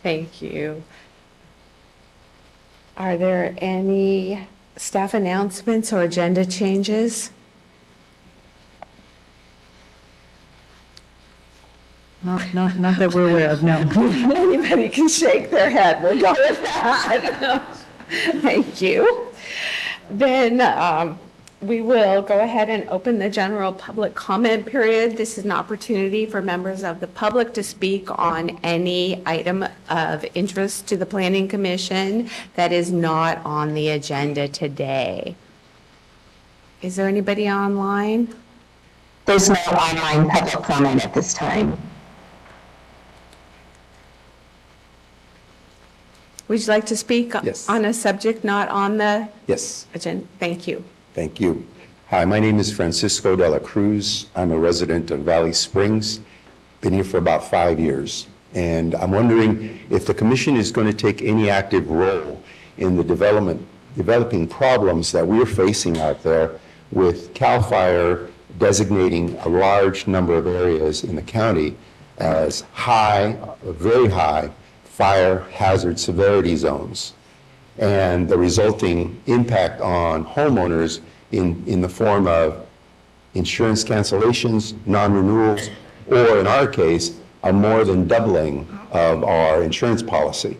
Thank you. Are there any staff announcements or agenda changes? Not that we're aware of, no. Anybody can shake their head. We'll go with that. Thank you. Then we will go ahead and open the general public comment period. This is an opportunity for members of the public to speak on any item of interest to the Planning Commission that is not on the agenda today. Is there anybody online? There's no online public comment at this time. Would you like to speak Yes. on a subject not on the Yes, agenda? Thank you. thank you. Hi, my name is Francisco de la Cruz. I'm a resident of Valley Springs. Been here for about 5 years. And I'm wondering if the commission is going to take any active role in the developing problems that we're facing out there with CAL FIRE designating a large number of areas in the county as high, very high fire hazard severity zones, and the resulting impact on homeowners in the form of insurance cancellations, non-renewals, or in our case, a more than doubling of our insurance policy.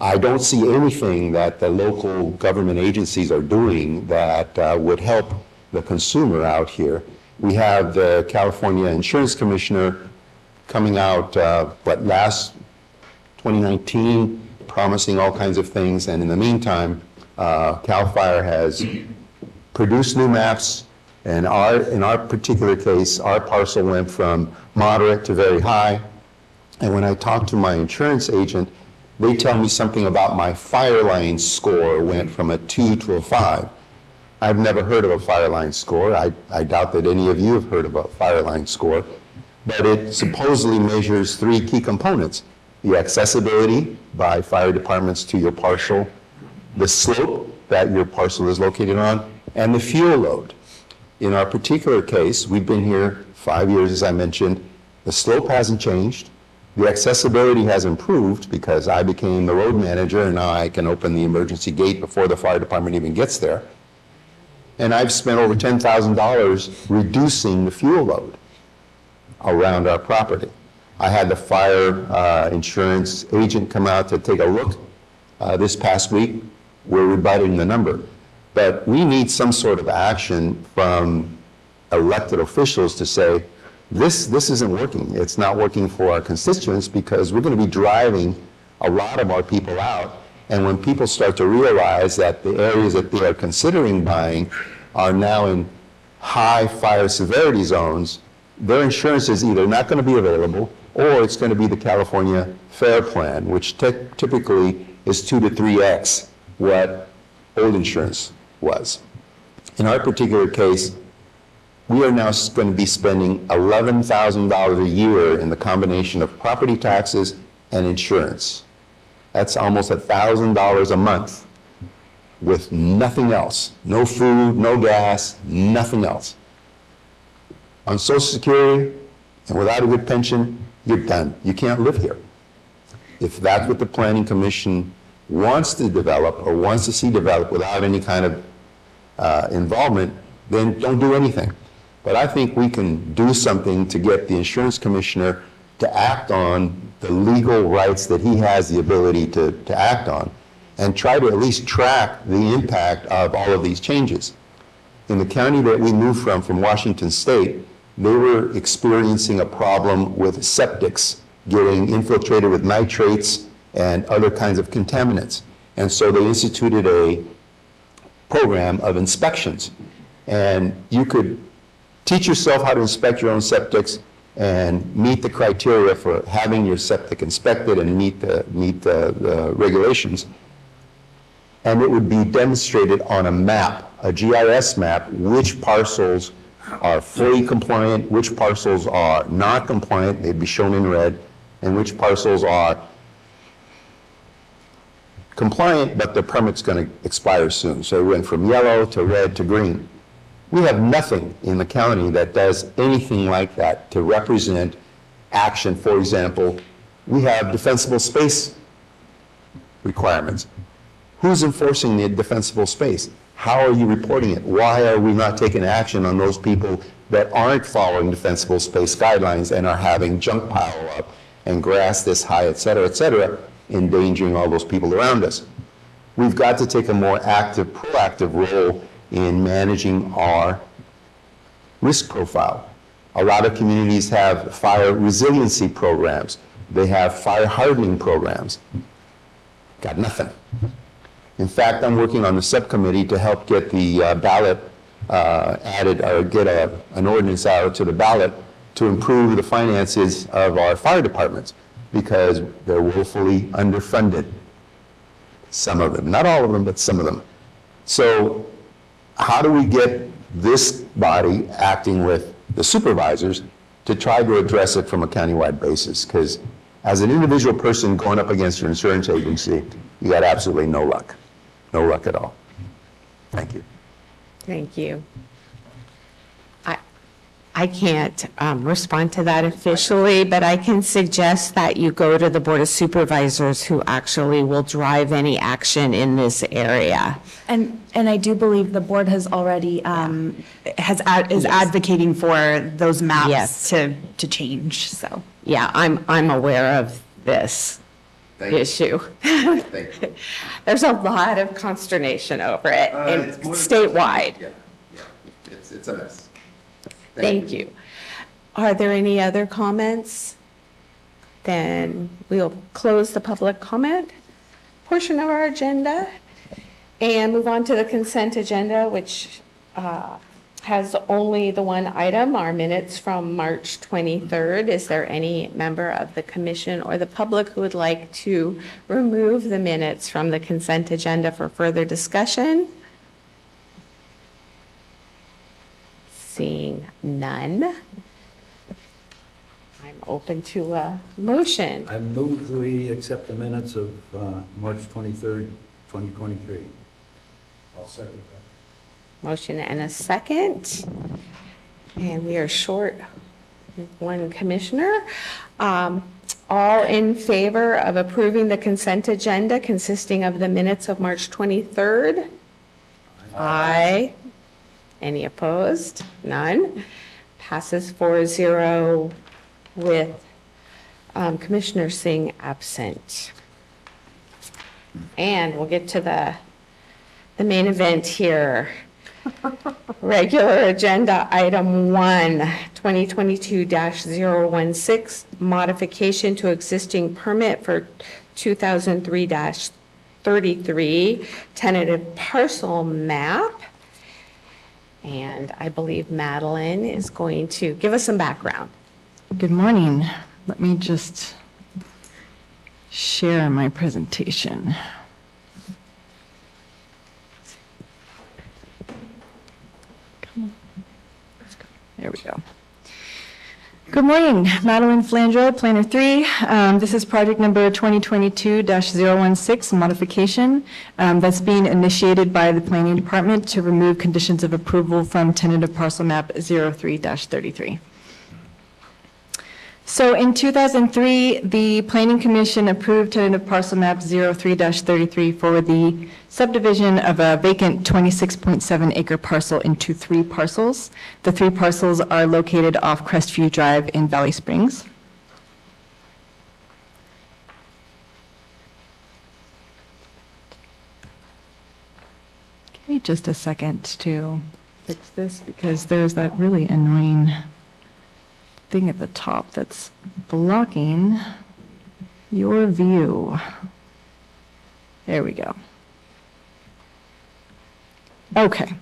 I don't see anything that the local government agencies are doing that would help the consumer out here. We have the California Insurance Commissioner coming out, last 2019, promising all kinds of things, and in the meantime, CAL FIRE has produced new maps, and in our particular case, our parcel went from moderate to very high, and when I talk to my insurance agent, they tell me something about my fire line score went from a 2 to a 5. I've never heard of a fire line score. I doubt that any of you have heard of a fire line score, but it supposedly measures 3 key components: the accessibility by fire departments to your parcel, the slope that your parcel is located on, and the fuel load. In our particular case, we've been here 5 years, as I mentioned. The slope hasn't changed. The accessibility has improved because I became the road manager, and now I can open the emergency gate before the fire department even gets there. And I've spent over $10,000 reducing the fuel load around our property. I had the fire insurance agent come out to take a look this past week. We're rebutting the number. But we need some sort of action from elected officials to say, this isn't working. It's not working for our constituents because we're going to be driving a lot of our people out. And when people start to realize that the areas that they are considering buying are now in high fire severity zones, their insurance is either not going to be available or it's going to be the California FAIR plan, which typically is 2 to 3x what old insurance was. In our particular case, we are now going to be spending $11,000 a year in the combination of property taxes and insurance. That's almost $1,000 a month with nothing else. No food, no gas, nothing else. On Social Security and without a good pension, you're done. You can't live here. If that's what the Planning Commission wants to develop or wants to see developed without any kind of involvement, then don't do anything. But I think we can do something to get the insurance commissioner to act on the legal rights that he has the ability to act on, and try to at least track the impact of all of these changes. In the county that we moved from Washington State, they were experiencing a problem with septics getting infiltrated with nitrates and other kinds of contaminants. And so they instituted a program of inspections. And you could teach yourself how to inspect your own septics and meet the criteria for having your septic inspected and meet the regulations. And it would be demonstrated on a map, a GIS map, which parcels are fully compliant, which parcels are not compliant, they'd be shown in red, and which parcels are compliant, but the permit's going to expire soon. So it went from yellow to red to green. We have nothing in the county that does anything like that to represent action. For example, we have defensible space requirements. Who's enforcing the defensible space? How are you reporting it? Why are we not taking action on those people that aren't following defensible space guidelines and are having junk pile up and grass this high, et cetera, endangering all those people around us? We've got to take a more active, proactive role in managing our risk profile. A lot of communities have fire resiliency programs. They have fire hardening programs. Got nothing. In fact, I'm working on the subcommittee to help get the ballot added, or get an ordinance out to the ballot to improve the finances of our fire departments, because they're woefully underfunded. Some of them, not all of them, but some of them. So how do we get this body acting with the supervisors to try to address it from a countywide basis? Because as an individual person going up against your insurance agency, you got absolutely no luck. No luck at all. Thank you. Thank you. I can't respond to that officially, but I can suggest that you go to the Board of Supervisors, who actually will drive any action in this area. And I do believe the board has already, is advocating for those maps Yes. to change, so. Yeah, I'm aware of this issue. Thank you. There's a lot of consternation over it, and statewide. Yeah, it's a mess. Thank you. Are there any other comments? Then we'll close the public comment portion of our agenda and move on to the consent agenda, which has only the one item, our minutes from March 23rd. Is there any member of the commission or the public who would like to remove the minutes from the consent agenda for further discussion? Seeing none, I'm open to a motion. I move that we accept the minutes of March 23rd, 2023. I'll second that. Motion and a second. And we are short one commissioner. All in favor of approving the consent agenda consisting of the minutes of March 23rd? Aye. Any opposed? None. Passes 4-0 with Commissioner Singh absent. And we'll get to the main event here. Regular agenda item 1, 2022-016, modification to existing permit for 2003-33, tentative parcel map. And I believe Madeline is going to give us some background. Good morning. Let me just share my presentation. Come on. Let's go. There we go. Good morning, Madeline Flandreau, Planner 3. This is project number 2022-016, modification that's being initiated by the Planning Department to remove conditions of approval from tentative parcel map 03-33. So in 2003, the Planning Commission approved tentative parcel map 03-33 for the subdivision of a vacant 26.7 acre parcel into 3 parcels. The 3 parcels are located off Crestview Drive in Valley Springs. Give me just a second to fix this because there's that really annoying thing at the top that's blocking your view. There we go. Okay,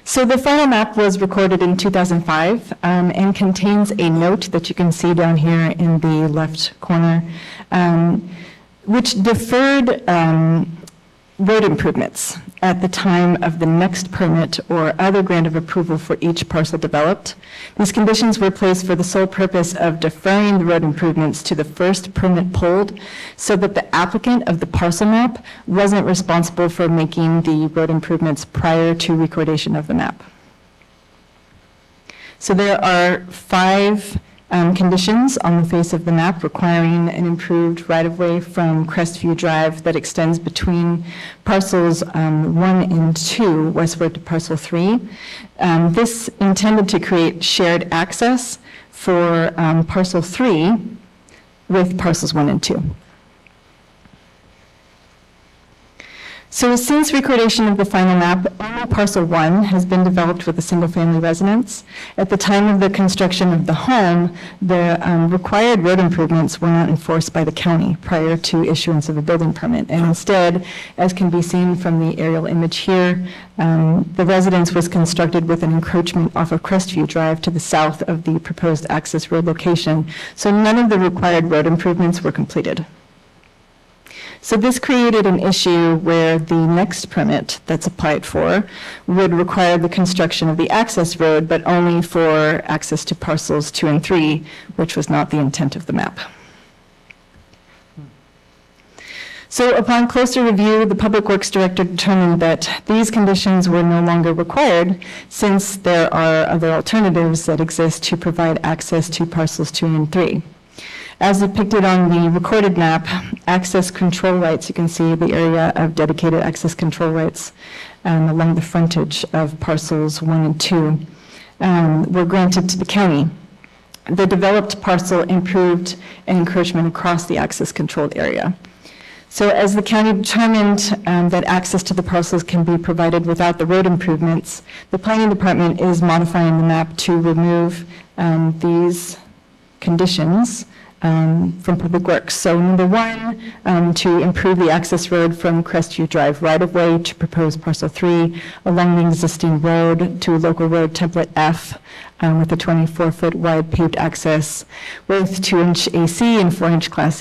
so the final map was recorded in 2005 and contains a note that you can see down here in the left corner, which deferred road improvements at the time of the next permit or other grant of approval for each parcel developed. These conditions were placed for the sole purpose of deferring the road improvements to the first permit pulled so that the applicant of the parcel map wasn't responsible for making the road improvements prior to recordation of the map. So there are 5 conditions on the face of the map requiring an improved right-of-way from Crestview Drive that extends between parcels 1 and 2 westward to parcel 3. This intended to create shared access for parcel 3 with parcels 1 and 2. So since recordation of the final map, only parcel 1 has been developed with a single-family residence. At the time of the construction of the home, the required road improvements were not enforced by the county prior to issuance of a building permit. And instead, as can be seen from the aerial image here, the residence was constructed with an encroachment off of Crestview Drive to the south of the proposed access road location. So none of the required road improvements were completed. So this created an issue where the next permit that's applied for would require the construction of the access road, but only for access to parcels 2 and 3, which was not the intent of the map. So upon closer review, the Public Works Director determined that these conditions were no longer required since there are other alternatives that exist to provide access to parcels 2 and 3. As depicted on the recorded map, access control rights, you can see the area of dedicated access control rights along the frontage of parcels 1 and 2 were granted to the county. The developed parcel improved an encroachment across the access controlled area. So as the county determined that access to the parcels can be provided without the road improvements, the planning department is modifying the map to remove these conditions from Public Works. So number 1, to improve the access road from Crestview Drive right-of-way to proposed parcel 3 along the existing road to local road template F with a 24-foot wide paved access with 2-inch AC and 4-inch Class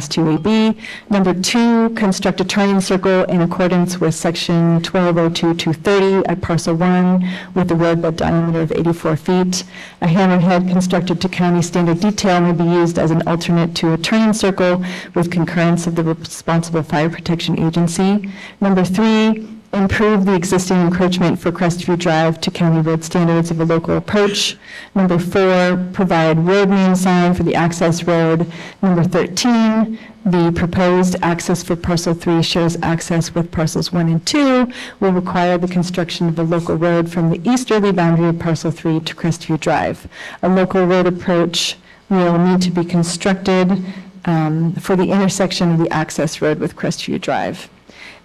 2 AB. Number 2, construct a turning circle in accordance with section 1202-230 at parcel 1 with a roadbed diameter of 84 feet. A hammerhead constructed to county standard detail may be used as an alternate to a turning circle with concurrence of the responsible fire protection agency. Number 3, improve the existing encroachment for Crestview Drive to county road standards of a local approach. Number 4, provide road name sign for the access road. Number 13, the proposed access for parcel 3 shares access with parcels 1 and 2 will require the construction of a local road from the easterly boundary of parcel 3 to Crestview Drive. A local road approach will need to be constructed for the intersection of the access road with Crestview Drive.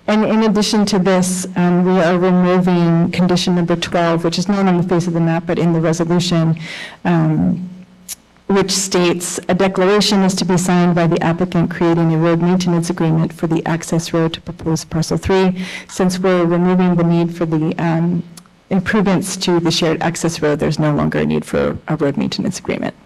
And in addition to this, we are removing condition number 12, which is not on the face of the map, but in the resolution, which states a declaration is to be signed by the applicant creating a road maintenance agreement for the access road to proposed parcel 3. Since we're removing the need for the improvements to the shared access road, there's no longer a need for a road maintenance agreement.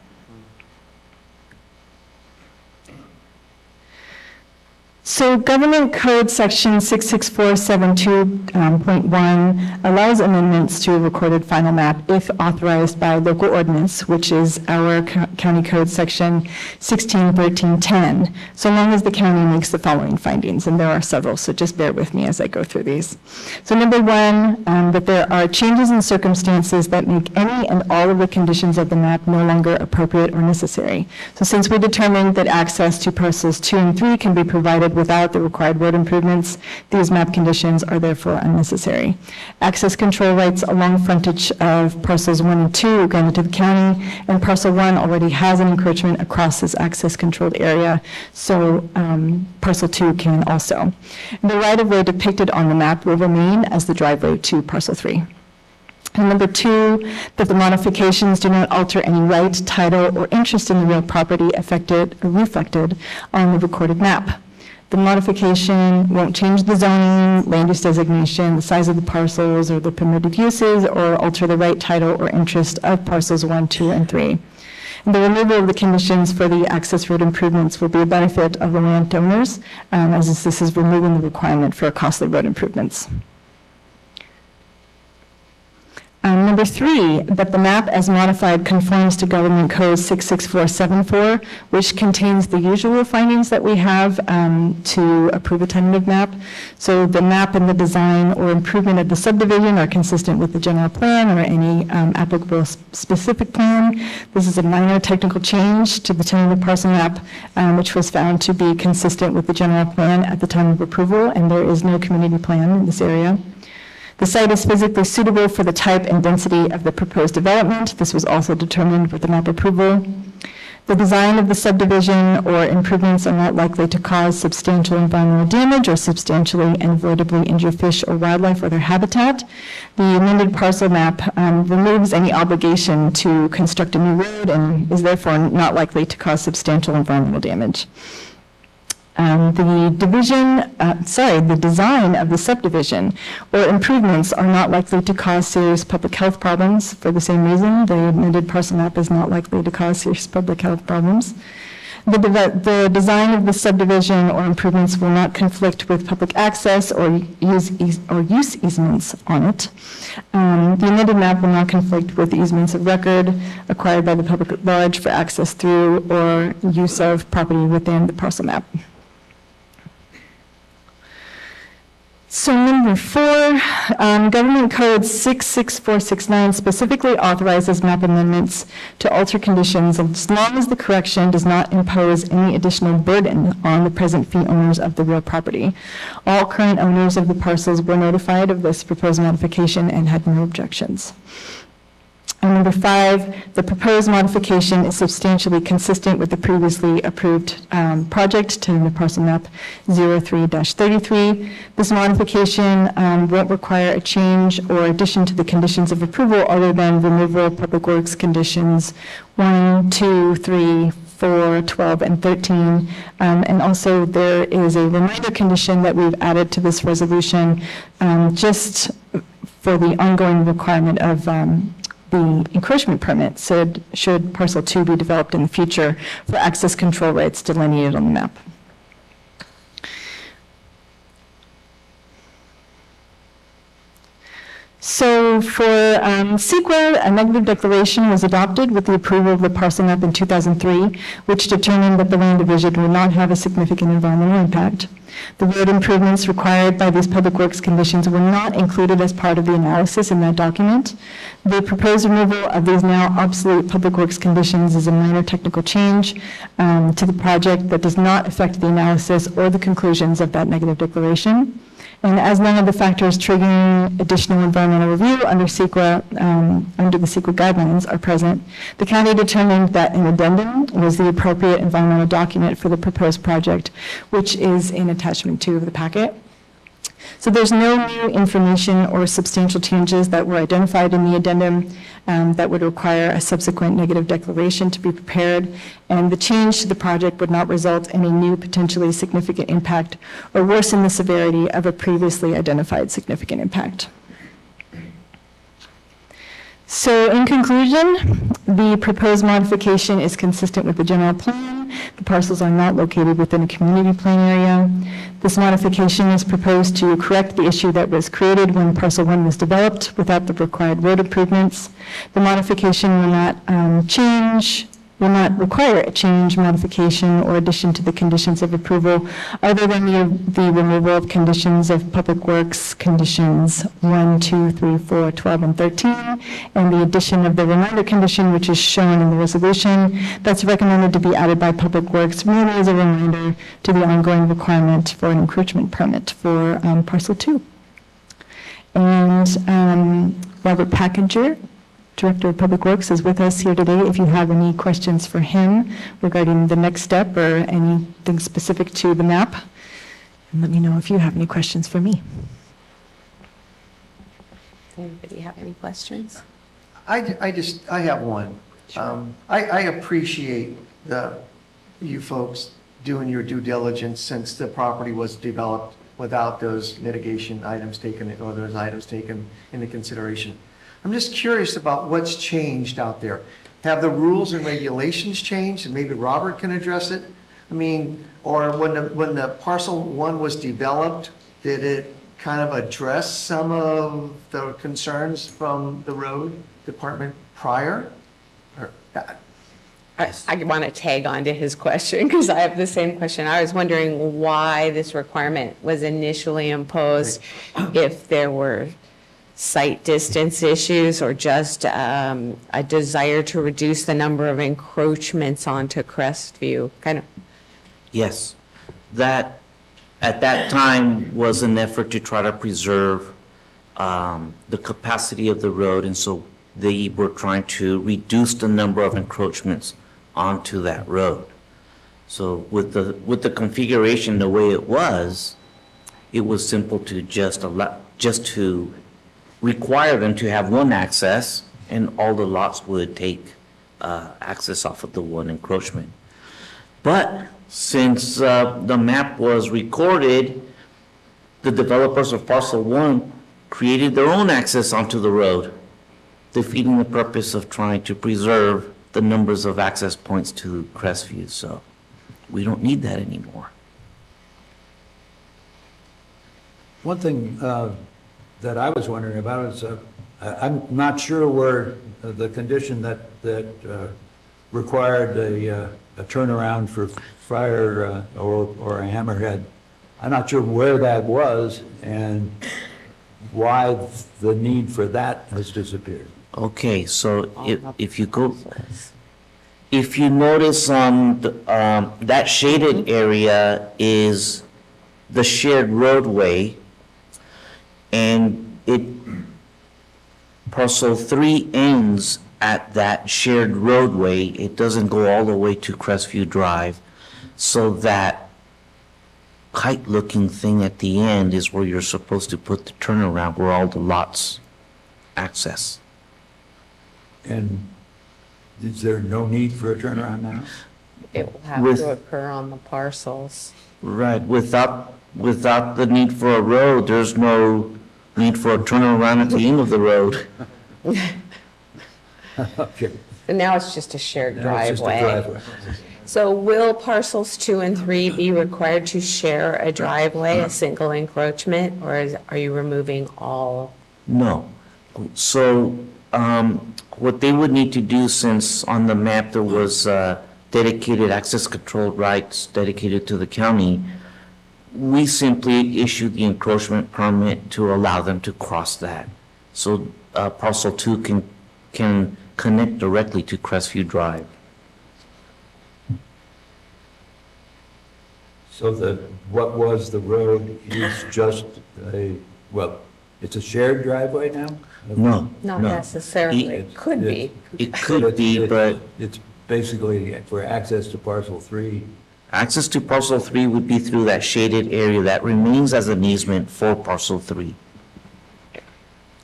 So Government Code Section 66472.1 allows amendments to a recorded final map if authorized by local ordinance, which is our County Code Section 161310, so long as the county makes the following findings, and there are several, so just bear with me as I go through these. So number 1, that there are changes in circumstances that make any and all of the conditions of the map no longer appropriate or necessary. So since we determined that access to parcels 2 and 3 can be provided without the required road improvements, these map conditions are therefore unnecessary. Access control rights along frontage of parcels 1 and 2 are granted to the county, and parcel 1 already has an encroachment across this access controlled area, so parcel 2 can also. The right-of-way depicted on the map will remain as the driveway to parcel 3. And number 2, that the modifications do not alter any right, title, or interest in the real property affected or reflected on the recorded map. The modification won't change the zoning, land use designation, the size of the parcels, or the permitted uses, or alter the right, title, or interest of parcels 1, 2, and 3. And the removal of the conditions for the access road improvements will be a benefit of the landowners, as this is removing the requirement for costly road improvements. Number Number 3, that the map as modified conforms to Government Code 66474, which contains the usual findings that we have to approve a tentative map. So the map and the design or improvement of the subdivision are consistent with the general plan or any applicable specific plan. This is a minor technical change to the tentative parcel map, which was found to be consistent with the general plan at the time of approval, and there is no community plan in this area. The site is physically suitable for the type and density of the proposed development. This was also determined with the map approval. The design of the subdivision or improvements are not likely to cause substantial environmental damage or substantially and avoidably injure fish or wildlife or their habitat. The amended parcel map removes any obligation to construct a new road and is therefore not likely to cause substantial environmental damage. The design of the subdivision or improvements are not likely to cause serious public health problems. For the same reason, the amended parcel map is not likely to cause serious public health problems. The design of the subdivision or improvements will not conflict with public access or use easements on it. The amended map will not conflict with easements of record acquired by the public at large for access through or use of property within the parcel map. So number 4, Government Code 66469 specifically authorizes map amendments to alter conditions as long as the correction does not impose any additional burden on the present fee owners of the real property. All current owners of the parcels were notified of this proposed modification and had no objections. And number 5, the proposed modification is substantially consistent with the previously approved project to the parcel map 03-33. This modification won't require a change or addition to the conditions of approval other than removal of public works conditions 1, 2, 3, 4, 12, and 13. And also there is a reminder condition that we've added to this resolution just for the ongoing requirement of the encroachment permit should parcel 2 be developed in the future for access control rights delineated on the map. So for CEQA, a negative declaration was adopted with the approval of the parcel map in 2003, which determined that the land division would not have a significant environmental impact. The road improvements required by these public works conditions were not included as part of the analysis in that document. The proposed removal of these now obsolete public works conditions is a minor technical change to the project that does not affect the analysis or the conclusions of that negative declaration. And as none of the factors triggering additional environmental review under CEQA, under the CEQA guidelines are present, the county determined that an addendum was the appropriate environmental document for the proposed project, which is in attachment 2 of the packet. So there's no new information or substantial changes that were identified in the addendum that would require a subsequent negative declaration to be prepared, and the change to the project would not result in a new potentially significant impact or worsen the severity of a previously identified significant impact. So in conclusion, the proposed modification is consistent with the general plan. The parcels are not located within a community plan area. This modification is proposed to correct the issue that was created when parcel 1 was developed without the required road improvements. The modification will not require a change, modification, or addition to the conditions of approval other than the removal of conditions of public works conditions 1, 2, 3, 4, 12, and 13, and the addition of the reminder condition, which is shown in the resolution, that's recommended to be added by public works merely as a reminder to the ongoing requirement for an encroachment permit for parcel 2. And Robert Packinger, Director of Public Works, is with us here today. If you have any questions for him regarding the next step or anything specific to the map, and let me know if you have any questions for me. Does anybody have any questions? I have one. I appreciate you folks doing your due diligence since the property was developed without those mitigation items taken, or those items taken into consideration. I'm just curious about what's changed out there. Have the rules and regulations changed? And maybe Robert can address it. I mean, or when the parcel 1 was developed, did it kind of address some of the concerns from the road department prior? Or, I want to tag on to his question because I have the same question. I was wondering why this requirement was initially imposed, if there were site distance issues or just a desire to reduce the number of encroachments onto Crestview, kind of. Yes, that, at that time, was an effort to try to preserve the capacity of the road, and so they were trying to reduce the number of encroachments onto that road. So with the configuration the way it was simple to just to require them to have one access, and all the lots would take access off of the one encroachment. But since the map was recorded, the developers of parcel 1 created their own access onto the road, defeating the purpose of trying to preserve the numbers of access points to Crestview. So we don't need that anymore. One thing that I was wondering about is, I'm not sure where the condition that required a turnaround for fire or a hammerhead, I'm not sure where that was and why the need for that has disappeared. Okay, so if you notice on that shaded area is the shared roadway, and parcel 3 ends at that shared roadway. It doesn't go all the way to Crestview Drive, so that kite-looking thing at the end is where you're supposed to put the turnaround, where all the lots access. And is there no need for a turnaround now? It will have With- to occur on the parcels. Right, without the need for a road, there's no need for a turnaround at the end of the road. Okay. And now it's just a shared Now it's just a driveway. So will parcels 2 and 3 be required to share a driveway, a single encroachment, or are you removing all? No. So, what they would need to do, since on the map there was dedicated access control rights dedicated to the county, we simply issued the encroachment permit to allow them to cross that. So, parcel 2 can connect directly to Crestview Drive. So what was the road is just it's a shared driveway now? No, Not no. necessarily, It- it could be. It could be, but It's basically for access to parcel 3. access to parcel 3 would be through that shaded area that remains as an easement for parcel 3.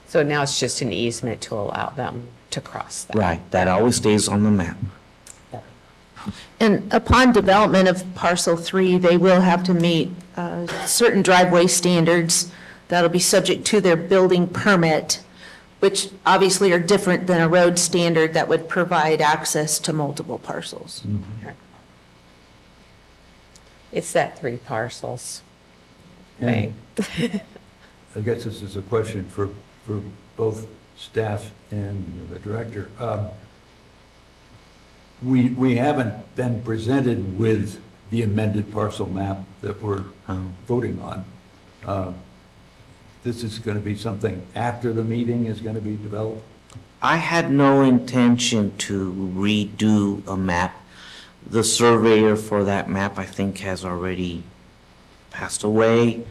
So now it's just an easement to allow them to cross that. Right, that always stays on the map. And upon development of parcel 3, they will have to meet certain driveway standards that'll be subject to their building permit, which obviously are different than a road standard that would provide access to multiple parcels. It's that 3 parcels And thing. I guess this is a question for both staff and the director. We haven't been presented with the amended parcel map that we're voting on. This is going to be something after the meeting is going to be developed? I had no intention to redo a map. The surveyor for that map, I think, has already passed away.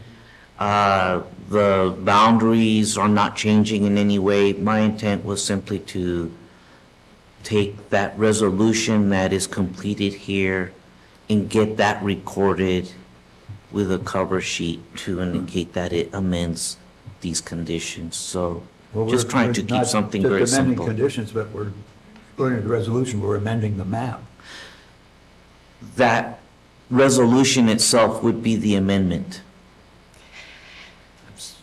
The boundaries are not changing in any way. My intent was simply to take that resolution that is completed here and get that recorded with a cover sheet to indicate that it amends these conditions. So Well, just we're- trying we're to keep not something just very amending simple. conditions, but we're, according to the resolution, we're amending the map. That resolution itself would be the amendment.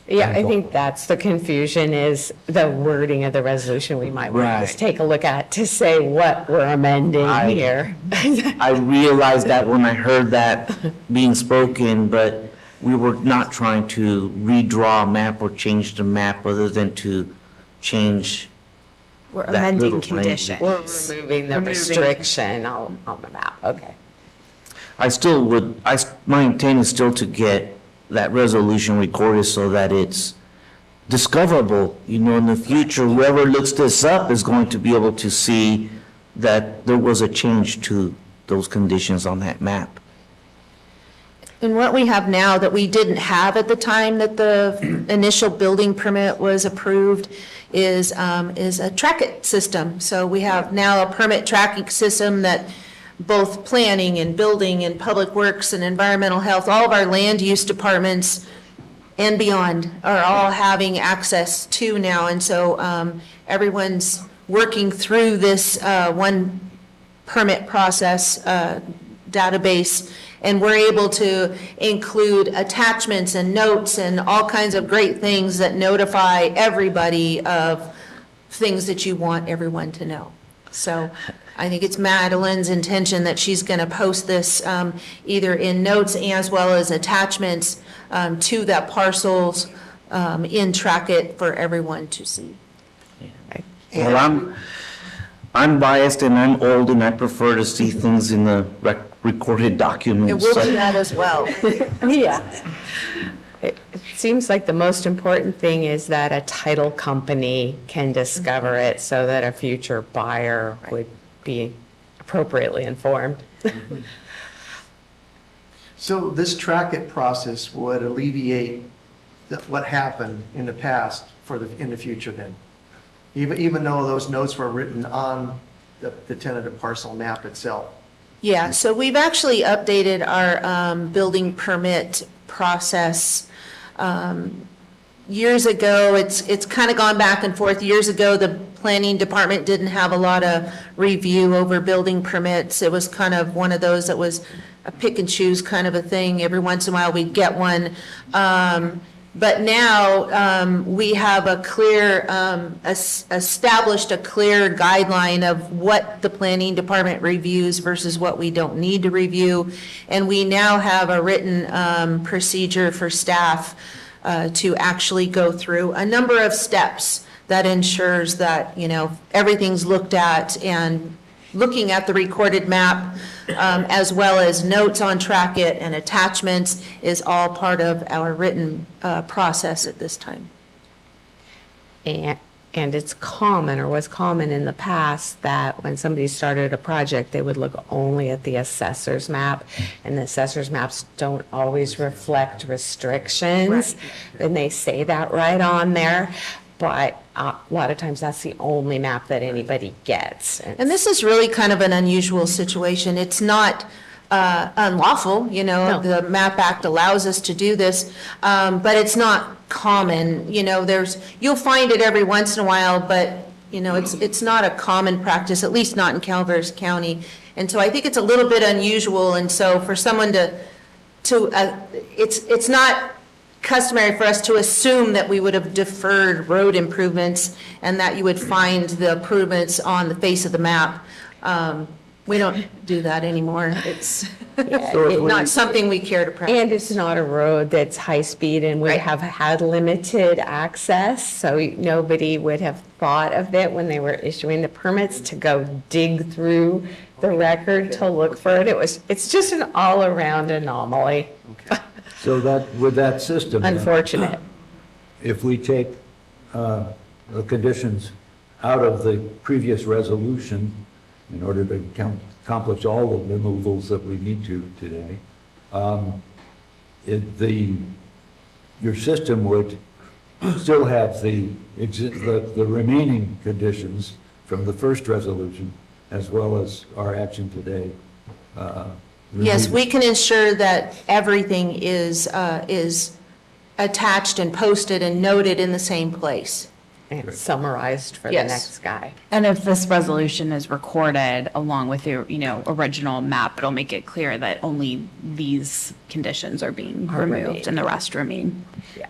Yeah, I think that's the confusion, is the wording of the resolution we might want to just Right. take a look at to say what we're amending I- here. I realized that when I heard that being spoken, but we were not trying to redraw a map or change the map other than to change We're that amending little conditions. We're removing the restriction on the map, okay. I still would, my intent is still to get that resolution recorded so that it's discoverable, in the future. Whoever looks this up is going to be able to see that there was a change to those conditions on that map. And what we have now that we didn't have at the time that the initial building permit was approved is a track-it system. So we have now a permit tracking system that both planning and building and public works and environmental health, all of our land use departments and beyond are all having access to now. And so everyone's working through this one permit process database, and we're able to include attachments and notes and all kinds of great things that notify everybody of things that you want everyone to know. So I think it's Madeline's intention that she's going to post this either in notes as well as attachments to that parcels in Track-It for everyone to see. Well, I'm biased and I'm old and I prefer to see things in the recorded It documents. will do that as well. Yeah. It seems like the most important thing is that a title company can discover it so that a future buyer would be appropriately informed. So this track-it process would alleviate what happened in the past in the future then? Even though those notes were written on the tentative parcel map itself? Yeah, so we've actually updated our building permit process. Years ago, it's kind of gone back and forth. Years ago, the planning department didn't have a lot of review over building permits. It was kind of one of those that was a pick and choose kind of a thing. Every once in a while, we'd get one. But now, we have a clear, established a clear guideline of what the planning department reviews versus what we don't need to review. And we now have a written procedure for staff to actually go through a number of steps that ensures that, everything's looked at, and looking at the recorded map, as well as notes on Track-It and attachments is all part of our written process at this time. And it's common, or was common in the past, that when somebody started a project, they would look only at the assessor's map, and the assessor's maps don't always reflect restrictions, and they say that right on there, but a lot of times that's the only map that anybody gets. And this is really kind of an unusual situation. It's not unlawful, No. the MAP Act allows us to do this, but it's not common. You'll find it every once in a while, but, it's not a common practice, at least not in Calaveras County. And so I think it's a little bit unusual, and so for someone it's not customary for us to assume that we would have deferred road improvements and that you would find the improvements on the face of the map. We don't do that anymore. It's not something we care to practice. And it's not a road that's high-speed and would Right. have had limited access, so nobody would have thought of it when they were issuing the permits to go dig through the record to look for it. It's just an all-around anomaly. So that, with that system, Unfortunate. if we take the conditions out of the previous resolution in order to accomplish all the removals that we need to today, your system would still have the remaining conditions from the first resolution, as well as our action today. Yes, we can ensure that everything is attached and posted and noted in the same place. And summarized for the Yes. next guy. And if this resolution is recorded along with your, original map, it'll make it clear that only these conditions are being removed and the rest remain. Yeah.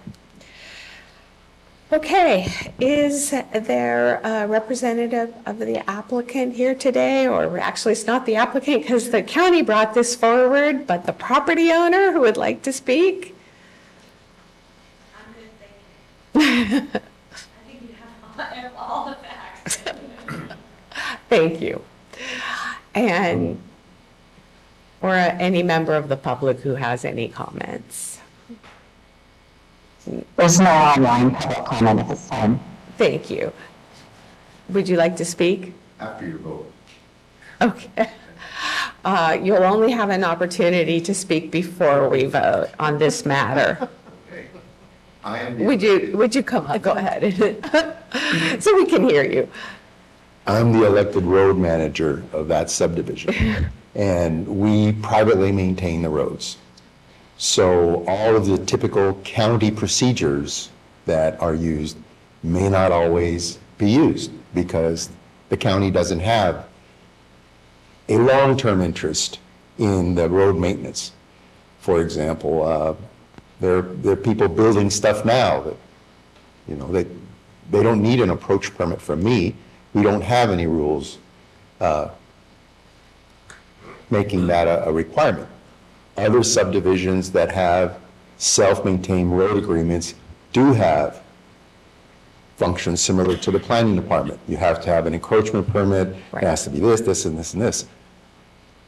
Okay, is there a representative of the applicant here today? Or actually, it's not the applicant because the county brought this forward, but the property owner who would like to speak? Thank you. And, or any member of the public who has any comments. There's no online public comment at this time. Thank you. Would you like to speak? After your vote. Okay. You'll only have an opportunity to speak before we vote on this matter. I am Would you come, go ahead, so we can hear you. I'm the elected road manager of that subdivision, and we privately maintain the roads. So all of the typical county procedures that are used may not always be used because the county doesn't have a long-term interest in the road maintenance. For example, there are people building stuff now that, you know, they don't need an approach permit from me. We don't have any rules making that a requirement. Other subdivisions that have self-maintained road agreements do have functions similar to the planning department. You have to have an encroachment permit, it has to be this, this, and this, and this.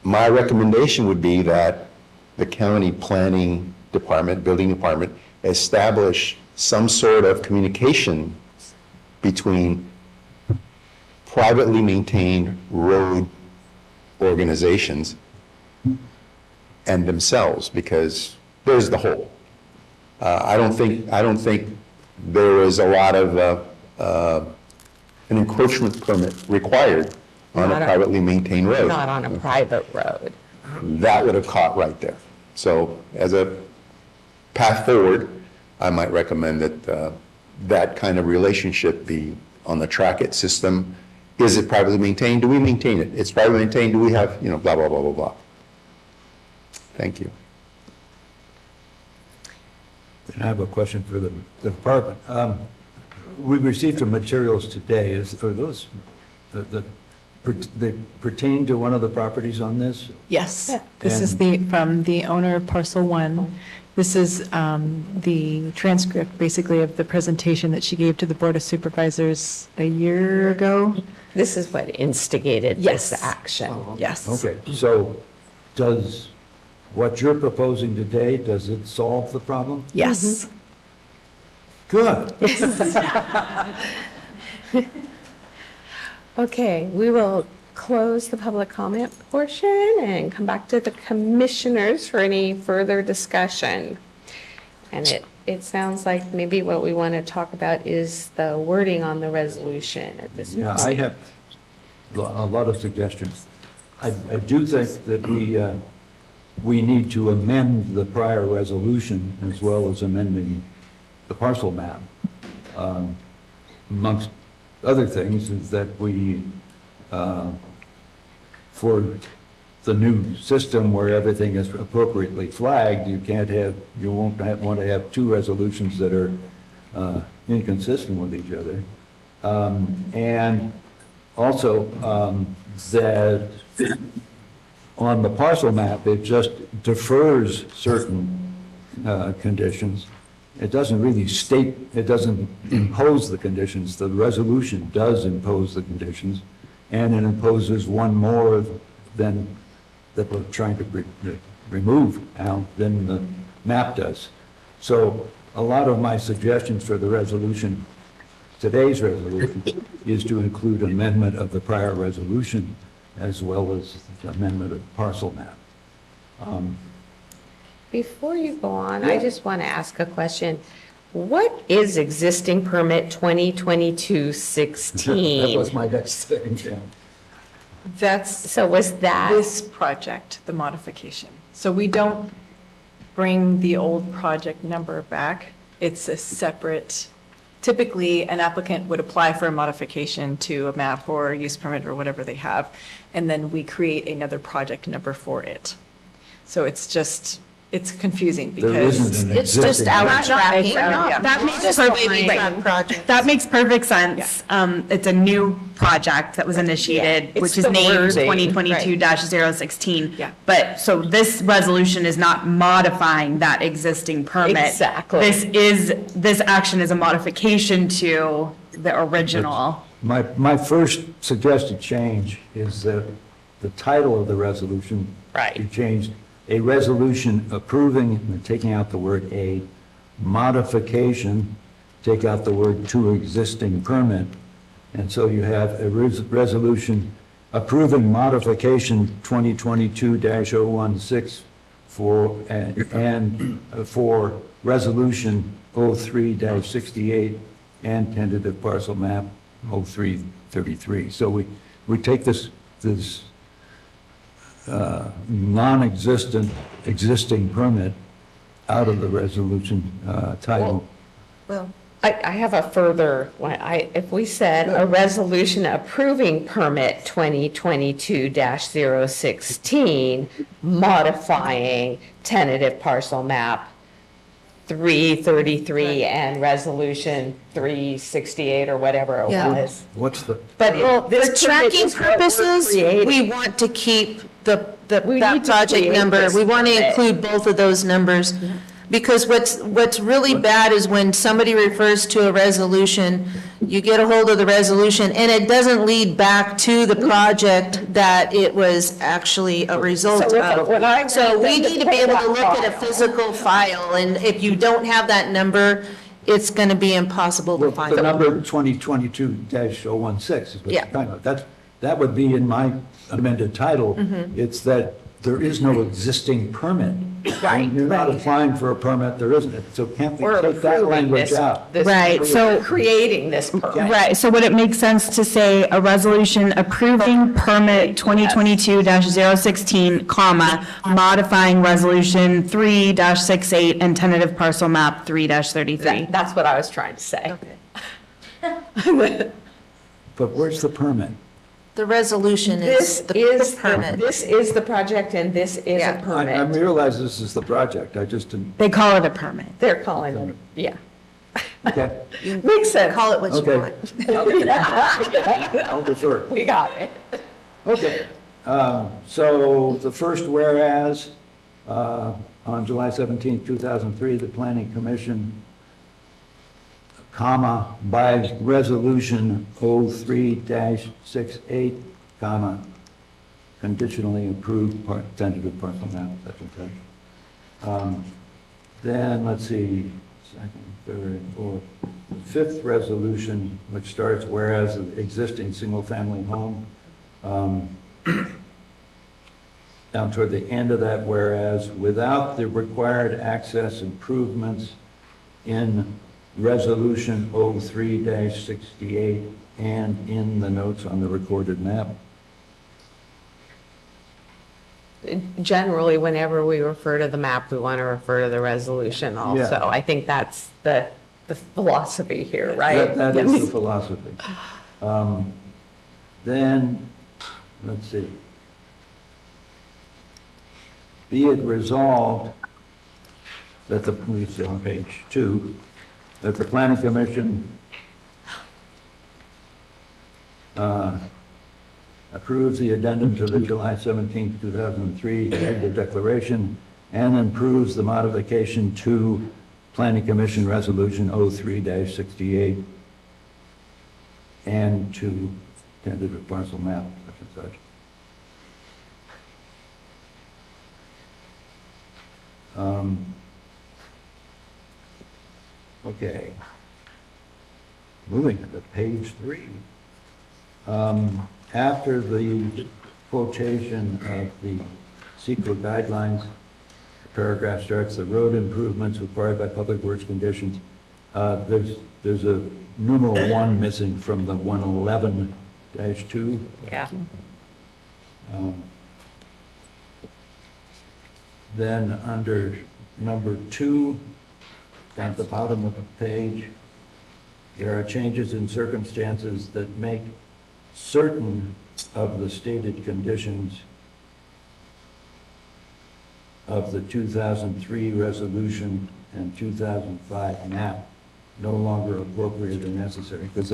My recommendation would be that the county planning department, building department, establish some sort of communication between privately maintained road organizations and themselves, because there's the hole. I don't think there is a lot of an encroachment permit required on a privately maintained road. Not on a private road. That would have caught right there. So as a path forward, I might recommend that that kind of relationship be on the track it system. Is it privately maintained? Do we maintain it? It's privately maintained. Do we have, you know, blah, blah, blah, blah, blah. Thank you. And I have a question for the department. We received some materials today. Are those, they pertain to one of the properties on this? Yes, this is from the owner of parcel 1. This is the transcript, basically, of the presentation that she gave to the Board of Supervisors a year ago. This is what instigated Yes. this action. Yes. Okay, so does what you're proposing today, does it solve the problem? Yes. Good. Okay, we will close the public comment portion and come back to the commissioners for any further discussion. And it sounds like maybe what we want to talk about is the wording on the resolution at this point. Yeah, I have a lot of suggestions. I do think that we need to amend the prior resolution as well as amending the parcel map. Amongst other things is that we, for the new system where everything is appropriately flagged, you won't want to have two resolutions that are inconsistent with each other. And also that on the parcel map, it just defers certain conditions. It doesn't really state, it doesn't impose the conditions. The resolution does impose the conditions, and it imposes one more than that we're trying to remove now than the map does. So a lot of my suggestions for the resolution, today's resolution, is to include amendment of the prior resolution as well as amendment of the parcel map. Before you go on, I just want to ask a question. What is existing permit 2022-16? That was my next thing, yeah. So was that? This project, the modification. So we don't bring the old project number back. It's a separate, typically an applicant would apply for a modification to a map or use permit or whatever they have, and then we create another project number for it. So it's just it's confusing There because. isn't an It's just existing. our tracking. That makes Just the way we perfect, track projects. that makes perfect sense. It's a new project that was Yeah, initiated, it's which is the named wording, 2022-016. Yeah. But, so this resolution is not modifying that existing permit. Exactly. This action is a modification to the original. My first suggested change is that the title of the resolution Right. be changed, a resolution approving, and taking out the word "a," modification, take out the word "to existing permit." And so you have a resolution approving modification 2022-016 for resolution 03-68 and tentative parcel map 0333. So we take this non-existent, existing permit out of the resolution title. Well, I have a further one. If we said a resolution approving permit 2022-016, modifying tentative parcel map 333 and resolution 368 or whatever it Yeah. was. What's the, But well, this for tracking permit is what we're purposes, creating. we want to keep We that need to project create number. this We want to permit. include both of those numbers. Because what's really bad is when somebody refers to a resolution, you get a hold of the resolution, and it doesn't lead back to the project that it was actually a result So if- of. when I So we want them to need to be able to pull look that at a file. physical file, and if you don't have that number, it's going to be impossible to well, find. the number 2022-016 is what you're Yeah. talking about. That would be in my amended title. It's that there is no existing permit. Right, You're not right. applying for a permit, there isn't it. So can't we We're take that approving language this. out? Right, so- We're creating this permit. Right, so would it make sense to say a resolution approving permit 2022-016, comma, modifying resolution 3-68 and tentative parcel map 3-33? That's what I was trying to say. But where's the permit? The resolution This is is, the permit. this is the project and this is Yeah. a I permit. realize this is the project, I just didn't, They call it a permit. They're calling it, yeah. okay, Makes sense. Call it what you Okay. want. I'll defer. We got it. Okay, so the first whereas, on July 17, 2003, the Planning Commission, comma, by resolution 03-68, comma, conditionally approved tentative parcel map, such and such. Then, let's see, second, third, fourth, the fifth resolution, which starts whereas the existing single-family home, down toward the end of that whereas, without the required access improvements in resolution 03-68 and in the notes on the recorded map. Generally, whenever we refer to the map, we want to refer to the resolution also. Yeah. I think that's the philosophy here, right? That is the philosophy. Then, let's see. Be it resolved that the, it's on page 2, that the Planning Commission approves the addendum to the July 17, 2003 Executive Declaration and approves the modification to Planning Commission Resolution 03-68 and to tentative parcel map, such and such. Okay. Moving to page 3. After the quotation of the CEQA guidelines, the paragraph starts, the road improvements required by public works conditions. There's a numeral 1 missing from the 111-2. Yeah. Then under number 2, down at the bottom of the page, there are changes in circumstances that make certain of the stated conditions of the 2003 resolution and 2005 map no longer appropriate or necessary, because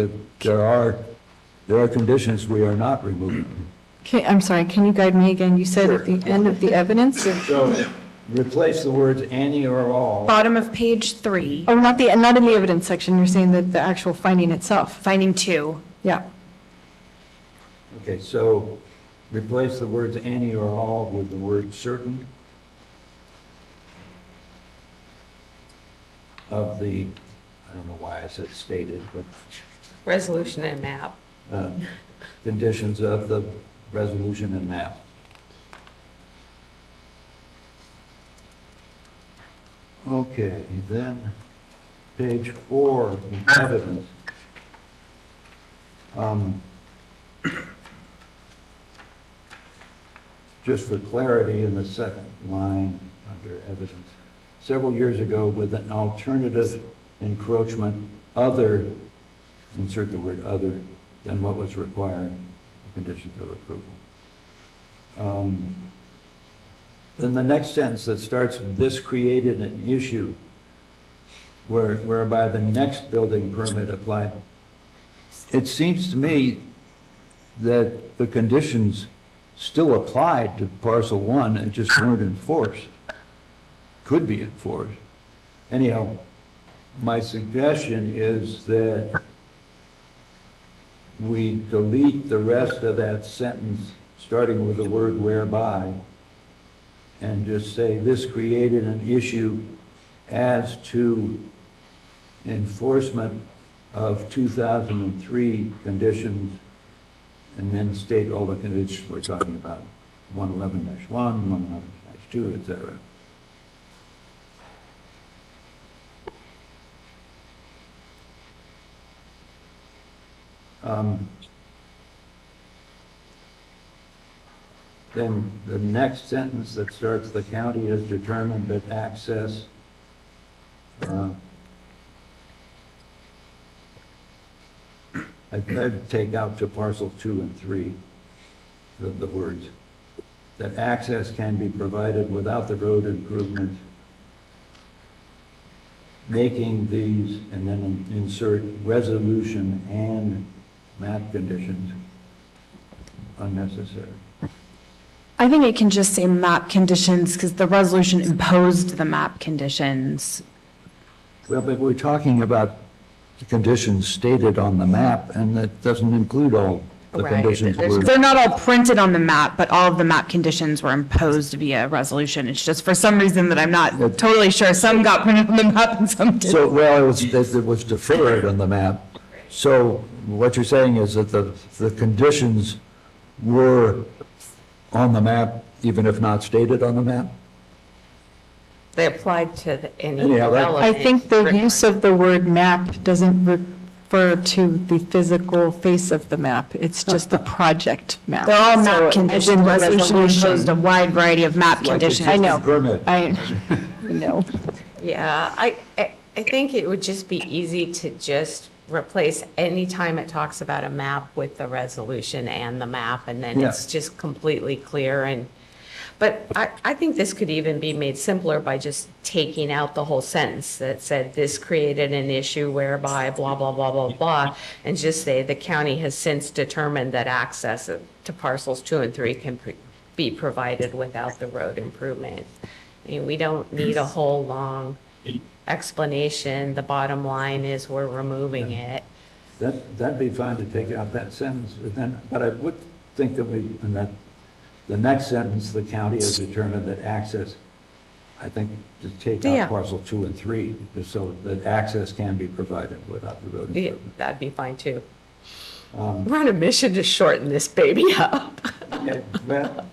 there are conditions we are not removing. Okay, I'm sorry, can you guide me again? You said at the end of the evidence? So replace the words any or all. Bottom of page 3, Oh, not in the evidence section, you're saying that the actual finding itself? finding 2. Yeah. Okay, so replace the words any or all with the word certain of the, I don't know why I said stated, but Resolution and map. conditions of the resolution and map. Okay, then page 4, evidence. Just for clarity, in the second line under evidence, several years ago with an alternative encroachment other, insert the word other, than what was required, conditions of approval. Then the next sentence that starts with this created an issue whereby the next building permit applied. It seems to me that the conditions still applied to parcel 1 and just weren't enforced. Could be enforced. Anyhow, my suggestion is that we delete the rest of that sentence, starting with the word whereby, and just say this created an issue as to enforcement of 2003 conditions, and then state all the conditions we're talking about, 111-1, 111-2, etc. Then the next sentence that starts, the county has determined that access I'd take out to parcel 2 and 3, the words, that access can be provided without the road improvement, making these, and then insert resolution and map conditions unnecessary. I think it can just say map conditions because the resolution imposed the map conditions. Well, but we're talking about the conditions stated on the map, and that doesn't include all the Right. conditions. They're not all printed on the map, but all of the map conditions were imposed via resolution. It's just for some reason that I'm not totally sure. Some got printed on the map and some didn't. So, well, it was deferred on the map. So what you're saying is that the conditions were on the map, even if not stated on the map? They applied to any Anyhow, that- I think the use of the word map doesn't refer to the physical face of the map. It's just the project map. They're all So, map as conditions. in The resolution resolution. imposed a wide variety of map conditions. I know. Permit. I know. Yeah, I think it would just be easy to just replace any time it talks about a map with the resolution and the map, and then it's Yeah. just completely clear. But I think this could even be made simpler by just taking out the whole sentence that said, this created an issue whereby blah, blah, blah, blah, blah, and just say, the county has since determined that access to parcels 2 and 3 can be provided without the road improvement. I mean, we don't need a whole long explanation. The bottom line is we're removing it. That'd be fine to take out that sentence, but I would think that in that, the next sentence, the county has determined that access, I think, to take Yeah. out parcel 2 and 3, just so that access can be provided without the road Yeah, improvement. that'd be fine too. We're on a mission to shorten this baby up. Okay, well,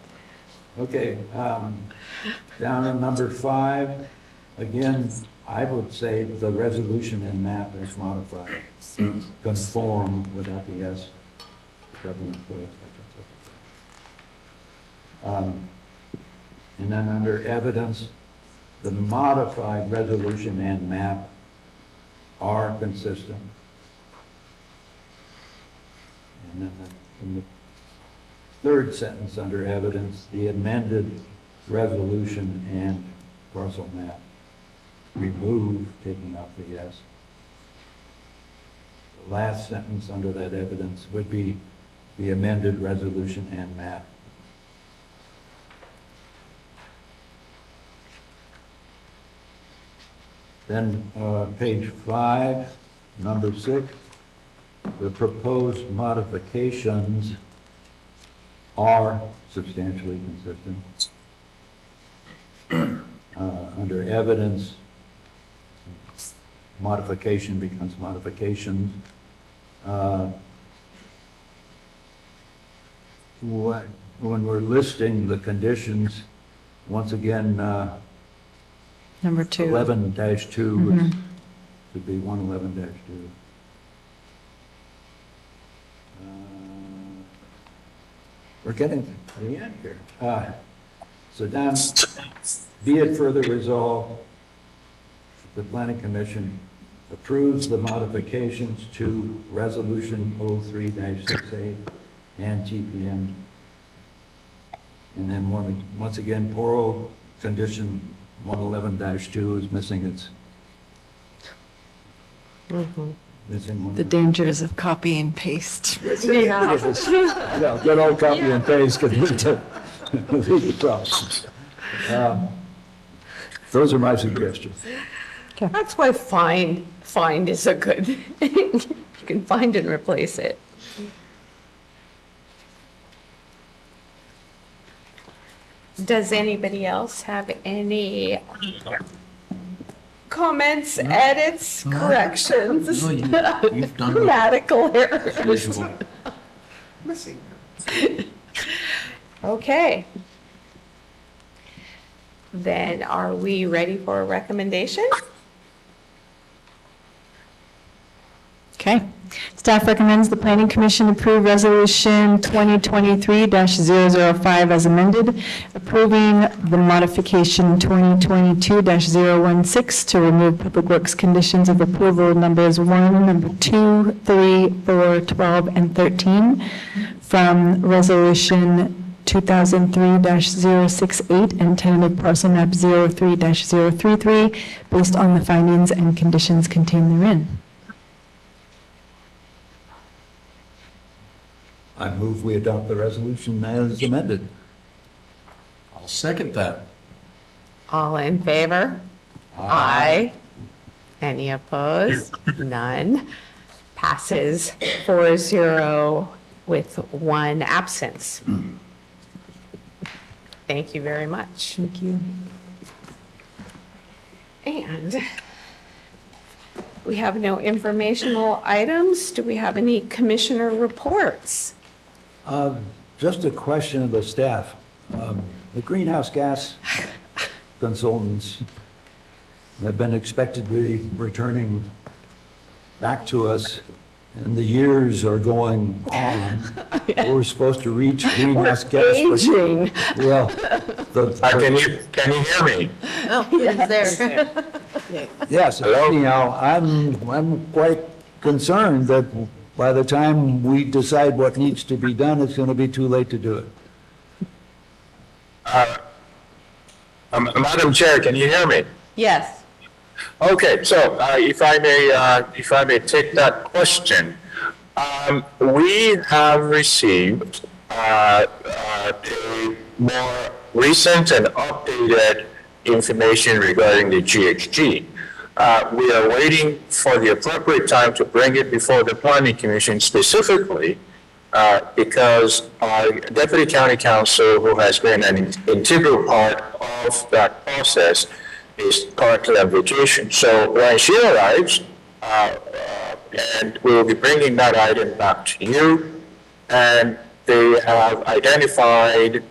okay, down on number 5, again, I would say the resolution and map is modified, conform without the S. Government Code. And then under evidence, the modified resolution and map are consistent. And then in the third sentence under evidence, the amended resolution and parcel map. Remove, taking out the S. The last sentence under that evidence would be the amended resolution and map. Then, page 5, number 6, the proposed modifications are substantially consistent. Under evidence, modification becomes modifications. When we're listing the conditions, once again, Number 2. 11-2 should be 111-2. We're getting to the end here. So then, be it further resolved, the Planning Commission approves the modifications to Resolution 03-68 and TPM. And then once again, oral condition 111-2 is missing its. Missing one. The dangers of copy and paste. Yeah, good old copy and paste could lead to problems. Those are my suggestions. That's why find is a good, you can find and replace it. Does anybody else have any comments, edits, corrections? You've done Grammatical errors. usual. Missing. Okay. Then are we ready for a recommendation? Okay. Staff recommends the Planning Commission approve Resolution 2023-005 as amended, approving the modification 2022-016 to remove Public Works conditions of approval numbers 1, number 2, 3, 4, 12, and 13 from Resolution 2003-068 and tentative parcel map 03-033 based on the findings and conditions contained therein. I move we adopt the resolution as amended. I'll second that. All in favor? Aye. Any opposed? None. Passes 4-0 with 1 absence. Thank you very much. Thank you. And we have no informational items. Do we have any commissioner reports? Just a question of the staff. The greenhouse gas consultants have been expected to be returning back to us, and the years are going on. We're supposed to reach greenhouse gas. Aging. Well, Can you hear me? Oh, it's there. yes, anyhow, I'm quite concerned that by the time we decide what needs to be done, it's going to be too late to do it. Madam Chair, can you hear me? Yes. Okay, so if I may take that question, we have received a more recent and updated information regarding the GHG. We are waiting for the appropriate time to bring it before the Planning Commission specifically because our Deputy County Counsel, who has been an integral part of that process, is currently on vacation. So when she arrives, and we will be bringing that item back to you, and they have identified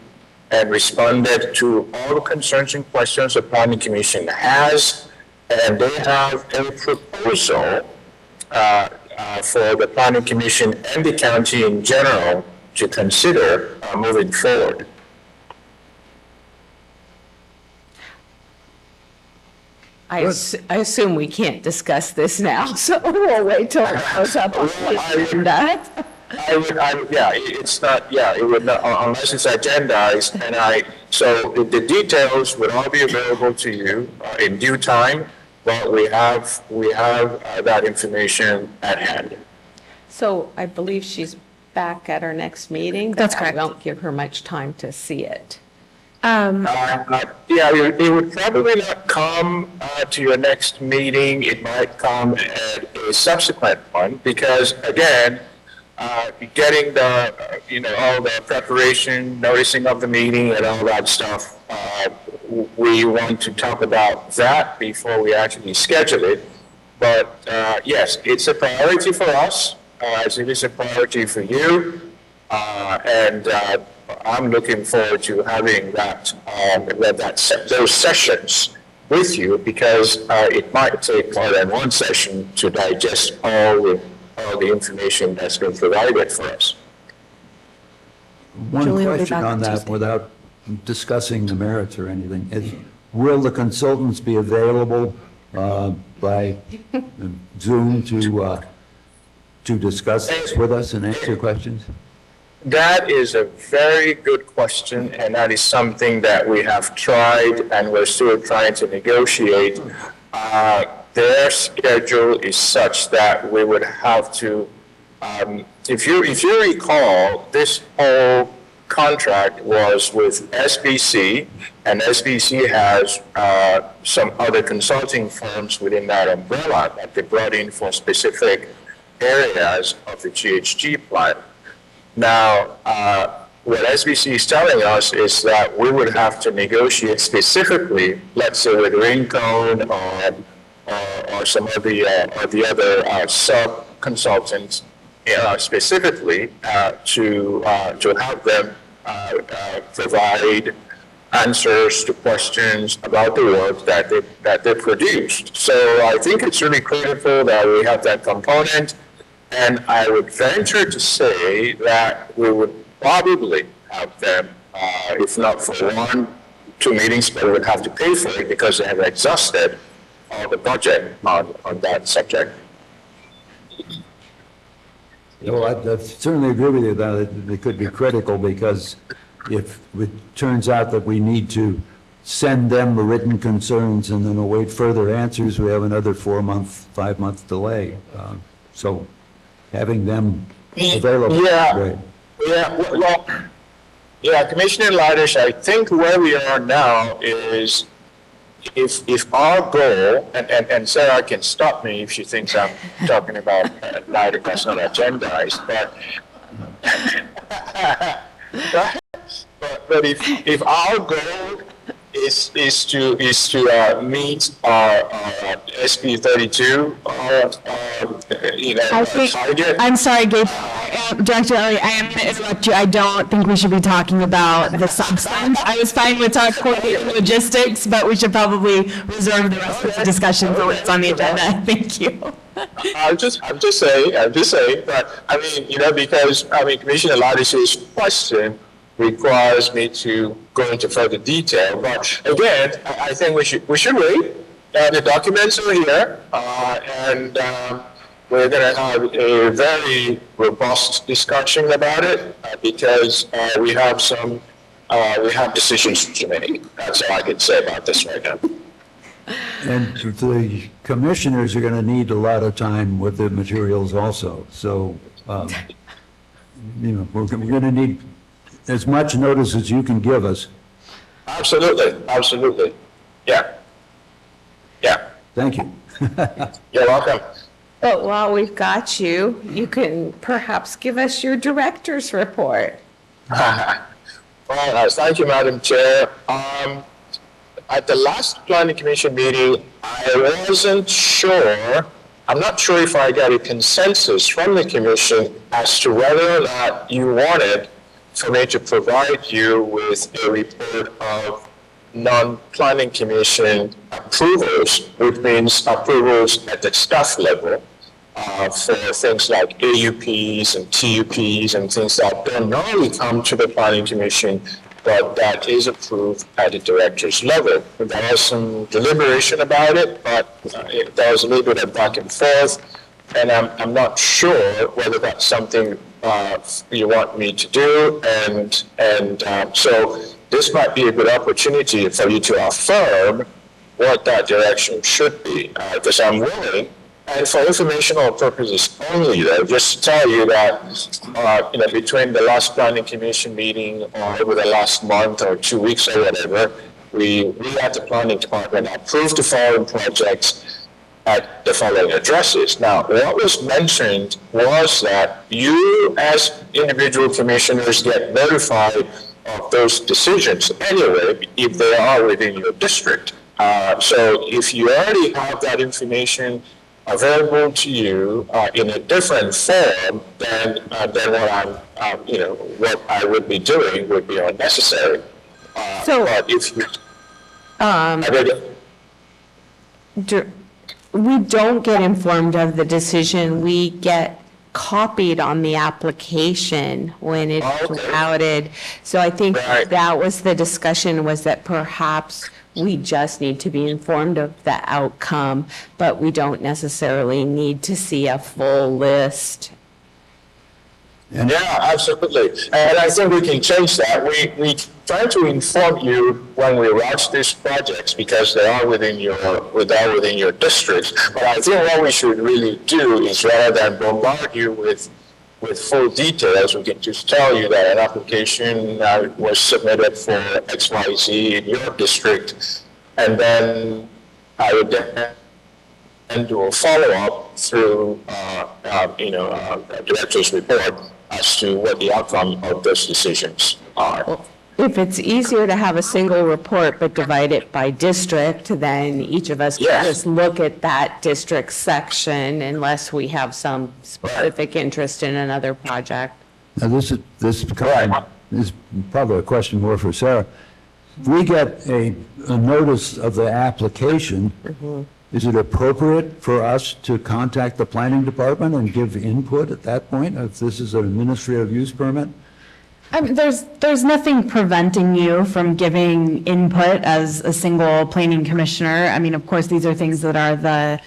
and responded to all the concerns and questions the Planning Commission has, and they have a proposal for the Planning Commission and the county in general to consider moving forward. I assume we can't discuss this now, so we'll wait till it goes up on the agenda. It's not, it would not, unless it's agendized, and I So the details will all be available to you in due time, but we have that information at hand. So I believe she's back at our next meeting. That's but correct. I won't give her much time to see it. Yeah, it would probably not come to your next meeting. It might come at a subsequent one because, again, getting the, all the preparation, noticing of the meeting and all that stuff, we want to talk about that before we actually schedule it. But yes, it's a priority for us, as it is a priority for you. And I'm looking forward to having those sessions with you because it might take more than one session to digest all the information that's been provided for us. One Julie will be question back on on that, Tuesday. without discussing the merits or anything, is will the consultants be available by Zoom to discuss this with us and answer questions? That is a very good question, and that is something that we have tried and we're still trying to negotiate. Their schedule is such that we would have to, if you recall, this whole contract was with SBC, and SBC has some other consulting firms within that umbrella that they brought in for specific areas of the GHG plan. Now, what SBC is telling us is that we would have to negotiate specifically, let's say with Rincon or some of the other sub-consultants specifically to have them provide answers to questions about the work that they produced. So I think it's really critical that we have that component. And I would venture to say that we would probably have them, if not for 1-2 meetings, but we would have to pay for it because they have exhausted all the budget on that subject. Well, I certainly agree with you that it could be critical because if it turns out that we need to send them the written concerns and then await further answers, we have another 4-month, 5-month delay. So having them available. Yeah. Right. Yeah, Commissioner Laddish, I think where we are now is if our goal, and Sarah can stop me if she thinks I'm talking about an item that's not agendized, but if our goal is to meet our SB 32 target. I'm sorry, Gabe. Director Elliott, I am going to interrupt you. I don't think we should be talking about the substance. I was fine with coordinating logistics, but we should probably reserve the rest of the discussion for what's on the agenda. Thank you. I'm just saying, but I mean, because Commissioner Laddish's question requires me to go into further detail. But again, I think we should wait. The documents are here, and we're going to have a very robust discussion about it because we have decisions to make. That's all I can say about this right now. And the commissioners are going to need a lot of time with the materials also. So, we're going to need as much notice as you can give us. Absolutely. Yeah. Thank you. You're welcome. But while we've got you, you can perhaps give us your director's report. Well, thank you, Madam Chair. At the last Planning Commission meeting, I wasn't sure, I'm not sure if I got a consensus from the Commission as to whether or not you wanted for me to provide you with a report of non-Planning Commission approvals, which means approvals at the staff level for things like AUPs and TUPs and things that don't normally come to the Planning Commission, but that is approved at the director's level. There was some deliberation about it, but there was a little bit of back and forth, and I'm not sure whether that's something you want me to do, and so this might be a good opportunity for you to affirm what that direction should be, because I'm willing, and for informational purposes only, though, just to tell you that, between the last planning commission meeting or over the last month or 2 weeks or whatever, we at the planning department approved the following projects at the following addresses. Now, what was mentioned was that you, as individual commissioners, get notified of those decisions anyway, if they are within your district. So if you already have that information available to you in a different form, then what I would be doing would be unnecessary. But if you, we don't get informed of the decision. We get copied on the application when it's routed. So I think that was the discussion, was that perhaps we just need to be informed of the outcome, but we don't necessarily need to see a full list. Yeah, absolutely. And I think we can change that. We try to inform you when we launch these projects because they are within your district. But I think what we should really do is, rather than bombard you with full details, we can just tell you that an application was submitted for XYZ in your district, and then I would then do a follow-up through, a director's report as to what the outcome of those decisions are. If it's easier to have a single report but divide it by district, then each of us can just look at that district section unless we have some specific interest in another project. Now, this is probably a question more for Sarah. If we get a notice of the application, is it appropriate for us to contact the planning department and give input at that point, if this is an administrative use permit? There's nothing preventing you from giving input as a single planning commissioner. I mean, of course, these are things that are that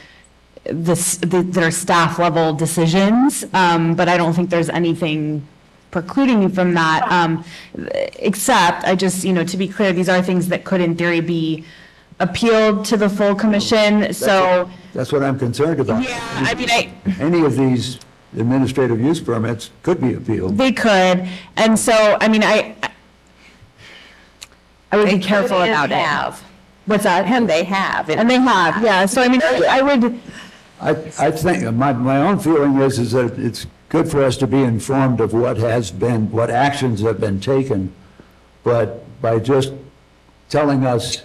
are staff level decisions, but I don't think there's anything precluding you from that. Except, I just, to be clear, these are things that could, in theory, be appealed to the full commission. So that's what I'm concerned about. Yeah, I mean, any of these administrative use permits could be appealed. They could, and so, I mean, I would be careful about it. What's that? And they have. And they have, yeah. So, I mean, I would. I think, my own feeling is that it's good for us to be informed of what actions have been taken, but by just telling us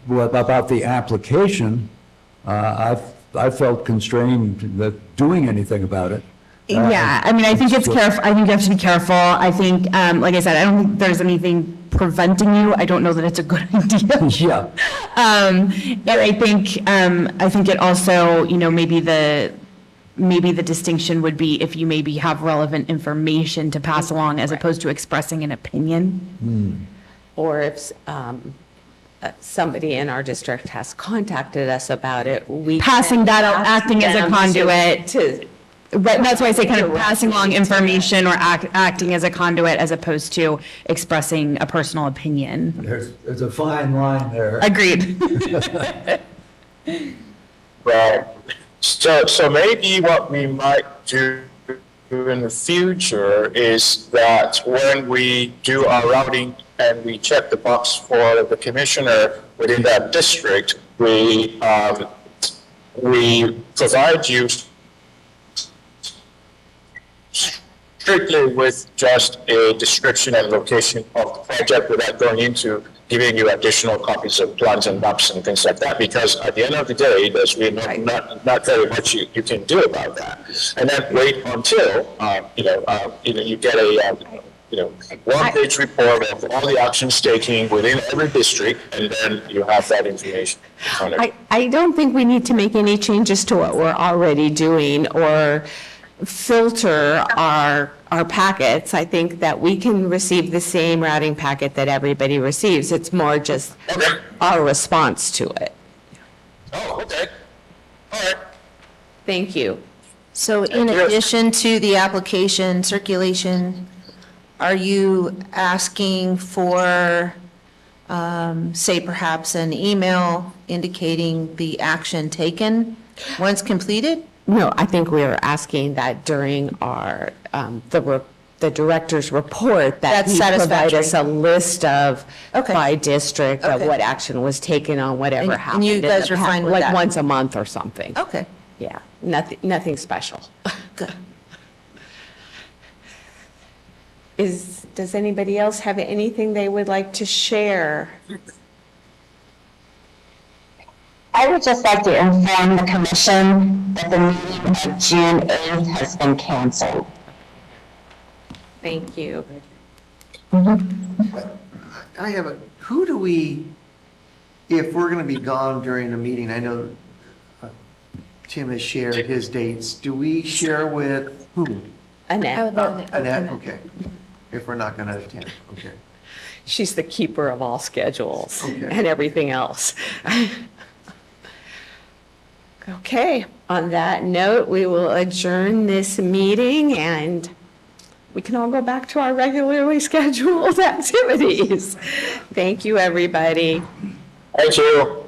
about the application, I felt constrained that doing anything about it. Yeah, I mean, I think it's careful. I think you have to be careful. I think, like I said, I don't think there's anything preventing you. I don't know that it's a good idea. Yeah. And I think it also, maybe the distinction would be if you maybe have relevant information to pass along as opposed to expressing an opinion. Or if somebody in our district has contacted us about it, we Passing that out, acting as a conduit. But that's why I say kind of passing along information or acting as a conduit as opposed to expressing a personal opinion. There's a fine line there. Agreed. Right. So maybe what we might do in the future is that when we do our routing and we check the box for the commissioner within that district, we provide you strictly with just a description and location of the project without going into giving you additional copies of plans and maps and things like that, because at the end of the day, there's really not very much you can do about that. And then wait until, you get a, one-page report of all the actions taken within every district, and then you have that information. I don't think we need to make any changes to what we're already doing or filter our packets. I think that we can receive the same routing packet that everybody receives. It's more just our response to it. Oh, okay. All right. Thank you. So in addition to the application, circulation, are you asking for, say perhaps an email indicating the action taken once completed? No, I think we are asking that during our, the director's report, that That's he provide satisfactory. us a list of, Okay. by district, of Okay. what action was taken on whatever And happened. you in the guys are past, fine with like that? once a month or something. Okay, Yeah, nothing special. good. Does anybody else have anything they would like to share? I would just like to inform the commission that the meeting of June 8th has been canceled. Thank you. I have a, who do we, if we're going to be gone during the meeting, I know Tim has shared his dates, do we share with who? Annette, Annette, okay. If we're not going to attend, okay. she's the keeper of all schedules Okay. and everything else. Okay, on that note, we will adjourn this meeting and we can all go back to our regularly scheduled activities. Thank you, everybody. Thank you.